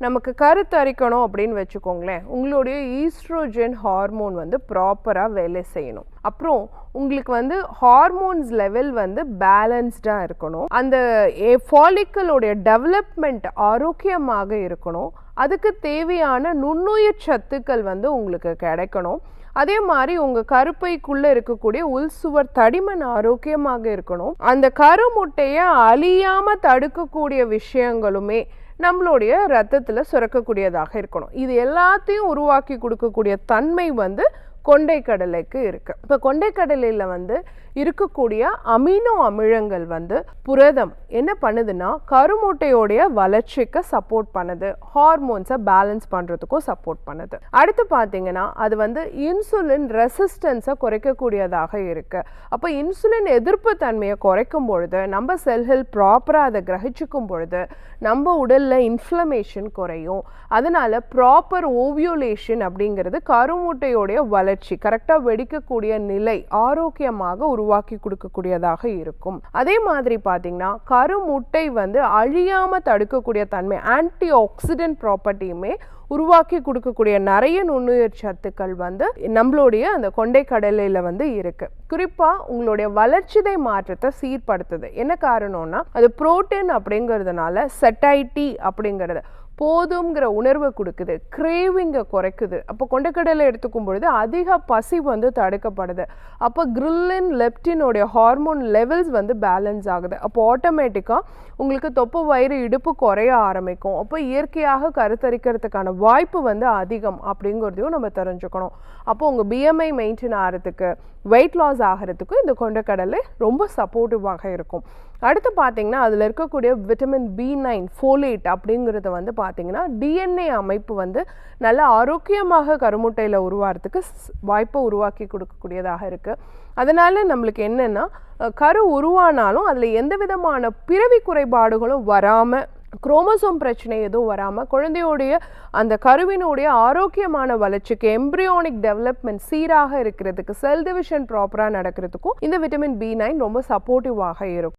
நமக்கு கருத்தரிக்கணும் அப்படின்னு வச்சுக்கோங்களேன், உங்களுடைய ஈஸ்ட்ரோஜன் ஹார்மோன் வந்து ப்ராப்பராக வேலை செய்யணும். அப்புறம் உங்களுக்கு வந்து ஹார்மோன்ஸ் லெவல் வந்து பேலன்ஸ்டாக இருக்கணும். அந்த ஃபாலிக்கலோடைய டெவலப்மெண்ட் ஆரோக்கியமாக இருக்கணும். அதுக்கு தேவையான நுண்ணுயிர் சத்துக்கள் வந்து உங்களுக்கு கிடைக்கணும். அதே மாதிரி உங்கள் கருப்பைக்குள்ளே இருக்கக்கூடிய உள்சுவர் தடிமன் ஆரோக்கியமாக இருக்கணும். அந்த கருமுட்டையை அழியாமல் தடுக்கக்கூடிய விஷயங்களுமே நம்மளுடைய ரத்தத்தில் சுரக்கக்கூடியதாக இருக்கணும். இது எல்லாத்தையும் உருவாக்கி கொடுக்கக்கூடிய தன்மை வந்து கொண்டைக்கடலைக்கு இருக்கு. இப்போ கொண்டைக்கடலையில் வந்து இருக்கக்கூடிய அமினோ அமிலங்கள் வந்து புரதம் என்ன பண்ணுதுன்னா கருமுட்டையோடைய வளர்ச்சிக்கு சப்போர்ட் பண்ணுது, ஹார்மோன்ஸை பேலன்ஸ் பண்ணுறதுக்கும் சப்போர்ட் பண்ணுது. அடுத்து பார்த்தீங்கன்னா அது வந்து இன்சுலின் ரெசிஸ்டன்ஸை குறைக்கக்கூடியதாக இருக்கு. அப்போ இன்சுலின் எதிர்ப்பு தன்மையை குறைக்கும் பொழுது நம்ம செல்கள் ப்ராப்பராக அதை கிரகிச்சிக்கும் பொழுது நம்ம உடலில் இன்ஃப்ளமேஷன் குறையும். அதனால ப்ராப்பர் ஓவியூலேஷன் அப்படிங்கிறது கருமுட்டையோடைய வளர்ச்சி கரெக்டாக வெடிக்கக்கூடிய நிலை ஆரோக்கியமாக உருவாக்கி கொடுக்கக்கூடியதாக இருக்கும். அதே மாதிரி பார்த்தீங்கன்னா கருமுட்டை வந்து அழியாமல் தடுக்கக்கூடிய தன்மை ஆன்டி ஆக்சிடென்ட் ப்ராப்பர்ட்டியுமே உருவாக்கி கொடுக்கக்கூடிய நிறைய நுண்ணுயிர் சத்துக்கள் வந்து நம்மளுடைய அந்த கொண்டைக்கடலையில் வந்து இருக்கு. குறிப்பாக உங்களுடைய வளர்ச்சிதை மாற்றத்தை சீர்படுத்துது. என்ன காரணம்னா அது புரோட்டீன் அப்படிங்கிறதுனால சட்டைட்டி அப்படிங்கிறது போதுங்கிற உணர்வை கொடுக்குது, கிரேவிங்கை குறைக்குது. அப்போ கொண்டைக்கடலை எடுத்துக்கும் பொழுது அதிக பசி வந்து தடுக்கப்படுது. அப்போ கிரில்லின் லெப்டினோடைய ஹார்மோன் லெவல்ஸ் வந்து பேலன்ஸ் ஆகுது. அப்போ ஆட்டோமேட்டிக்காக உங்களுக்கு தொப்பை வயிறு இடுப்பு குறைய ஆரம்பிக்கும். அப்போ இயற்கையாக கருத்தரிக்கிறதுக்கான வாய்ப்பு வந்து அதிகம் அப்படிங்கிறதையும் நம்ம தெரிஞ்சுக்கணும். அப்போ உங்கள் பிஎம்ஐ மெயின்டைன் ஆகிறதுக்கு வெயிட் லாஸ் ஆகிறதுக்கும் இந்த கொண்டைக்கடலை ரொம்ப சப்போர்ட்டிவாக இருக்கும். அடுத்து பார்த்தீங்கன்னா அதில் இருக்கக்கூடிய விட்டமின் B9 ஃபோலேட் அப்படிங்கிறது வந்து பார்த்தீங்கன்னா டிஎன்ஏ அமைப்பு வந்து நல்ல ஆரோக்கியமாக கருமுட்டையில் உருவாகிறதுக்கு வாய்ப்பை உருவாக்கி கொடுக்கக்கூடியதாக இருக்குது. அதனால் நம்மளுக்கு என்னென்னா கரு உருவானாலும் அதில் எந்த விதமான பிறவி குறைபாடுகளும் வராமல், குரோமோசோம் பிரச்சனை எதுவும் வராமல் குழந்தையோடைய அந்த கருவினுடைய ஆரோக்கியமான வளர்ச்சிக்கு எம்ப்ரியானிக் டெவலப்மெண்ட் சீராக இருக்கிறதுக்கு செல் டிவிஷன் ப்ராப்பராக நடக்கிறதுக்கும் இந்த விட்டமின் B9 ரொம்ப சப்போர்ட்டிவாக இருக்கும்.